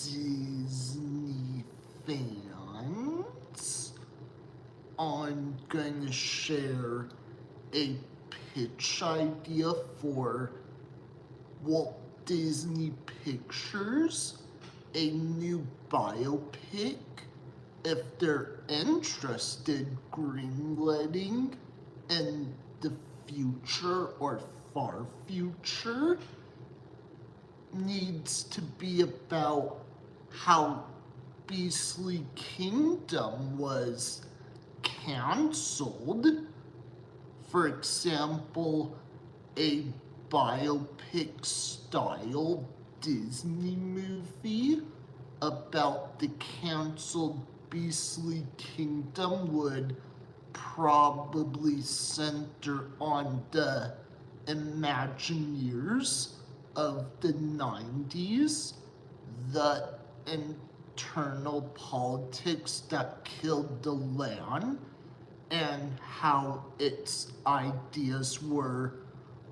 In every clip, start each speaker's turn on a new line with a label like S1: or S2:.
S1: Disney fans, I'm going to share a pitch idea for Walt Disney Pictures, a new biopic, if they're interested greenlighting in the future or far future. Needs to be about how Beastly Kingdom was cancelled. For example, a biopic style Disney movie about the canceled Beastly Kingdom would probably center on the Imagineers of the 90s, the internal politics that killed the land, and how its ideas were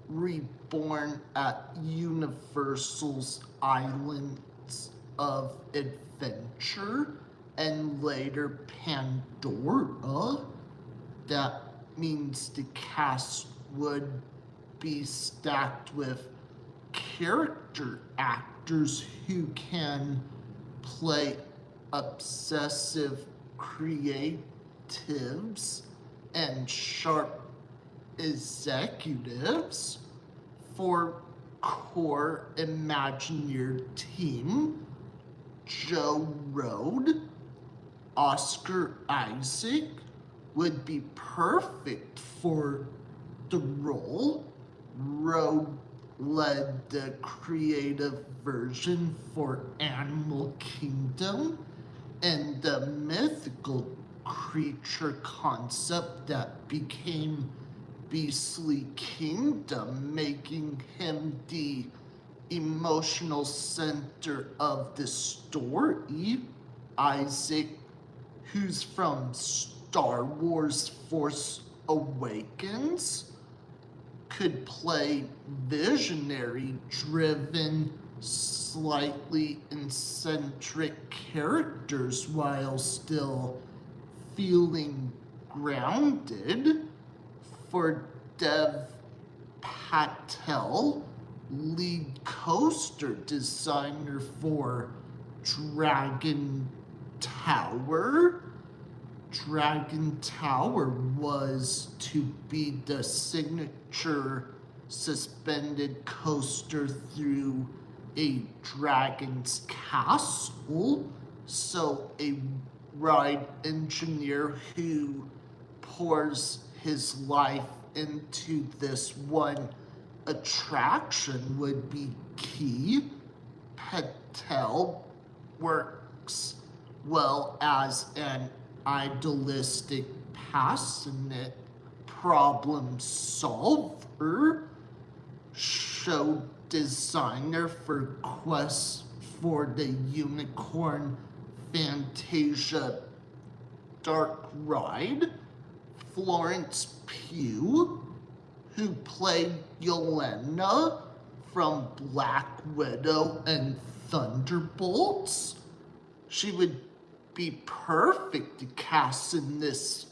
S1: reborn at Universal's Islands of Adventure and later Pandora. That means the cast would be stacked with character actors who can play obsessive creatives and sharp executives. For core Imagineer team, Joe Rohde, Oscar Isaac would be perfect for the role. Rohde led the creative version for Animal Kingdom and the mythical creature concept that became Beastly Kingdom, making him the emotional center of the story. Isaac, who's from Star Wars Force Awakens, could play visionary driven, slightly eccentric characters while still feeling grounded. For Dev Patel, lead coaster designer for Dragon Tower. Dragon Tower was to be the signature suspended coaster through a dragon's castle. So a ride engineer who pours his life into this one attraction would be key. Patel works well as an idealistic, passionate problem solver, show designer for Quest for the Unicorn Fantasia Dark Ride, Florence Pugh, who played Yelena from Black Widow and Thunderbolts. She would be perfect to cast in this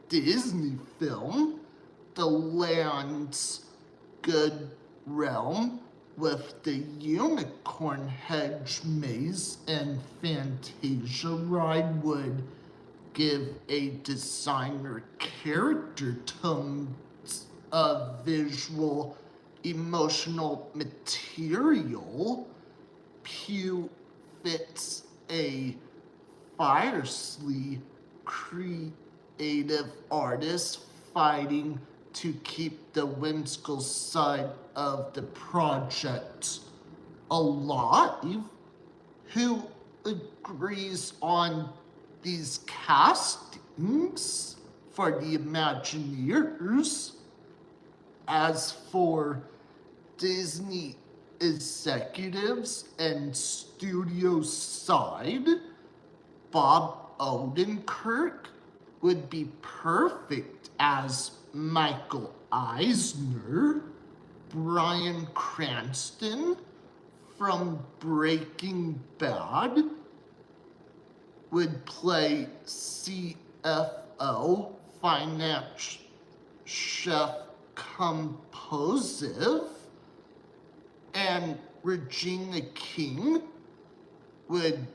S1: Disney film. The land's good realm with the Unicorn Hedge Maze and Fantasia Ride would give a designer character tones of visual, emotional material. Pugh fits a fiercely creative artist fighting to keep the whimsical side of the project alive, who agrees on these castings for the Imagineers. As for Disney executives and studio side, Bob Odenkirk would be perfect as Michael Eisner. Bryan Cranston from Breaking Bad would play CFO, Finance Chef Composive, and Regina King would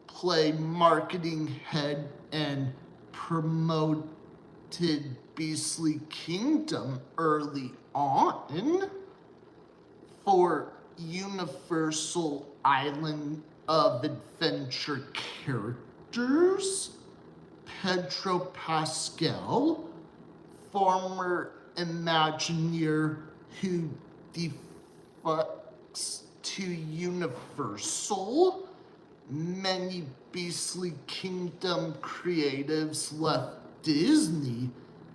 S1: play Marketing Head and promoted Beastly Kingdom early on. For Universal Island of Adventure characters, Pedro Pascal, former Imagineer who defects to Universal. Many Beastly Kingdom creatives left Disney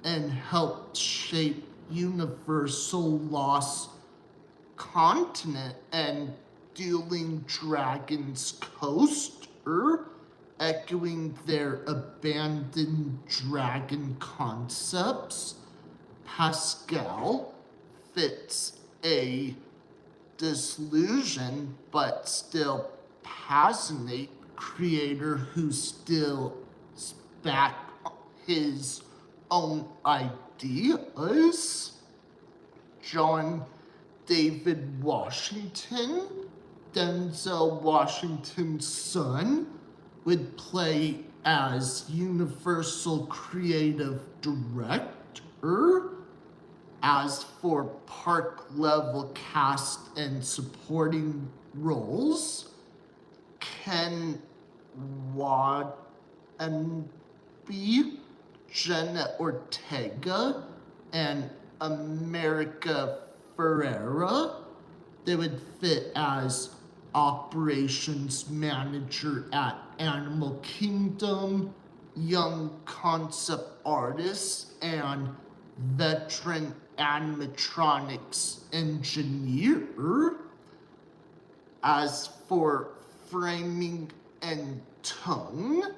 S1: and helped shape Universal Lost Continent and Dueling Dragons coaster, echoing their abandoned dragon concepts. Pascal fits a disillusioned but still passionate creator who still back his own ideas. John David Washington, Denzel Washington's son, would play as Universal Creative Director. As for park level cast and supporting roles, Ken Waddenby, Jenna Ortega, and America Ferrera. They would fit as operations manager at Animal Kingdom, young concept artist, and veteran animatronics engineer. As for framing and tone,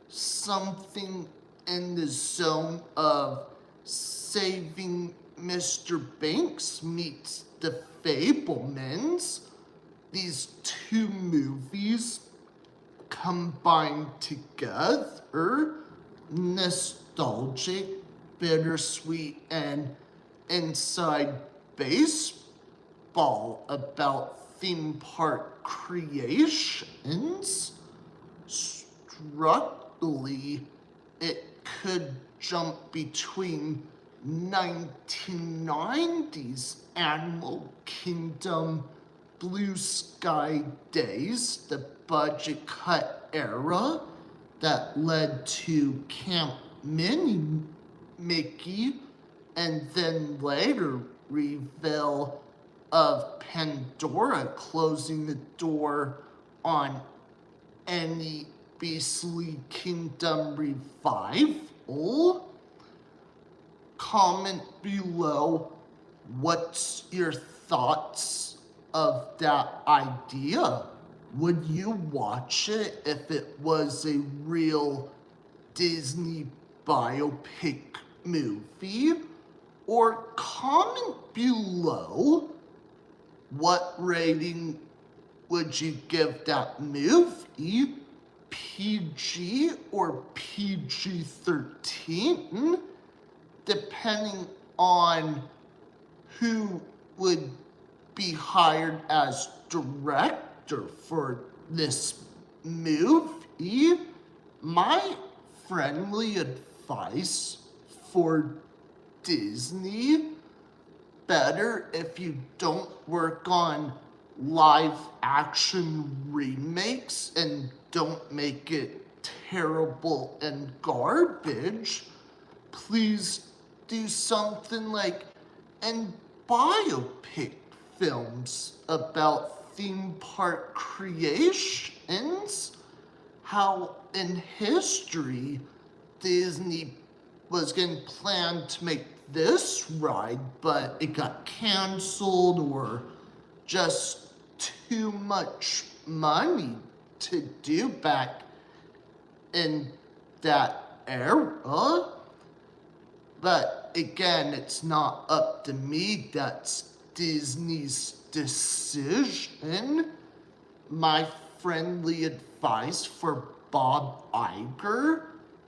S1: something in the zone of Saving Mr. Banks meets The Fablemans. These two movies combined together, nostalgic, bittersweet, and inside baseball about theme park creations. Structurally, it could jump between 1990s Animal Kingdom Blue Sky Days, the budget cut era that led to Camp Mickey, and then later reveal of Pandora closing the door on any Beastly Kingdom revival. Comment below what's your thoughts of that idea. Would you watch it if it was a real Disney biopic movie? Or comment below what rating would you give that movie? PG or PG-13? Depending on who would be hired as director for this movie. My friendly advice for Disney: better if you don't work on live action remakes and don't make it terrible and garbage. Please do something like in biopic films about theme park creations. How in history Disney was going to plan to make this ride, but it got canceled or just too much money to do back in that era. But again, it's not up to me. That's Disney's decision. my friendly advice for Bob Iger,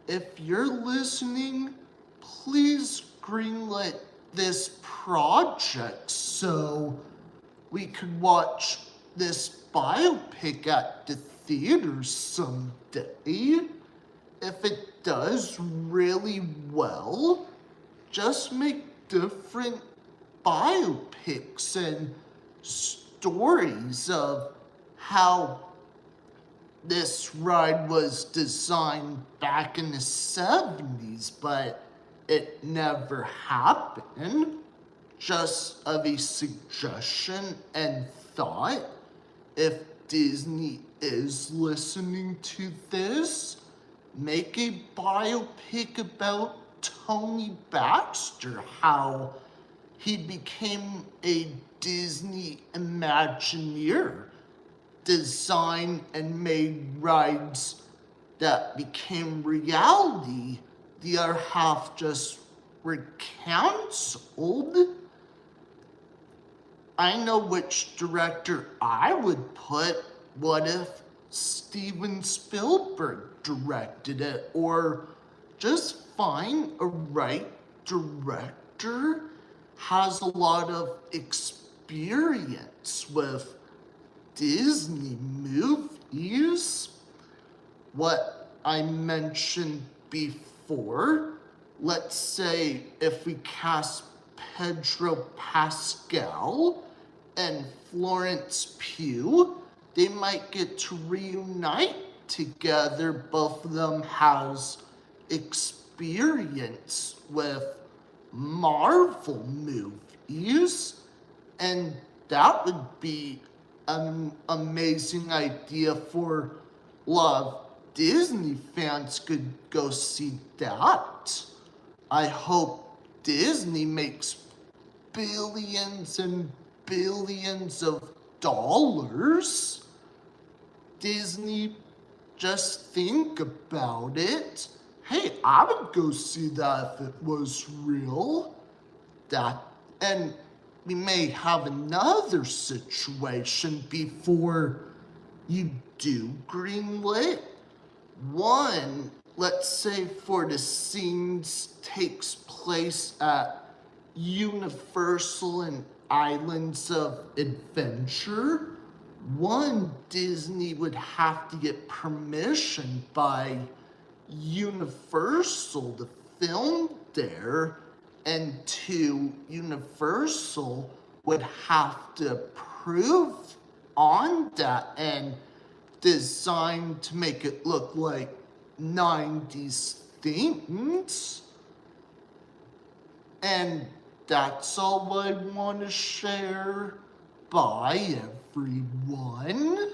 S1: if you're listening, please greenlit this project so we could watch this biopic at the theaters someday. If it does really well, just make different biopics and stories of how this ride was designed back in the 70s, but it never happened. Just of a suggestion and thought. If Disney is listening to this, make a biopic about Tony Baxter, how he became a Disney Imagineer, designed and made rides that became reality. The other half just were canceled. I know which director I would put. What if Steven Spielberg directed it? Or just find a right director, has a lot of experience with Disney movies. What I mentioned before, let's say if we cast Pedro Pascal and Florence Pugh, they might get to reunite together. Both of them has experience with Marvel movies, and that would be an amazing idea for a lot of Disney fans could go see that. I hope Disney makes billions and billions of dollars. Disney, just think about it. Hey, I would go see that if it was real. That, and we may have another situation before you do greenlit. One, let's say for the scenes takes place at Universal and Islands of Adventure. One, Disney would have to get permission by Universal to film there, and two, Universal would have to approve on that and design to make it look like 90s themes. And that's all I want to share. Bye, everyone.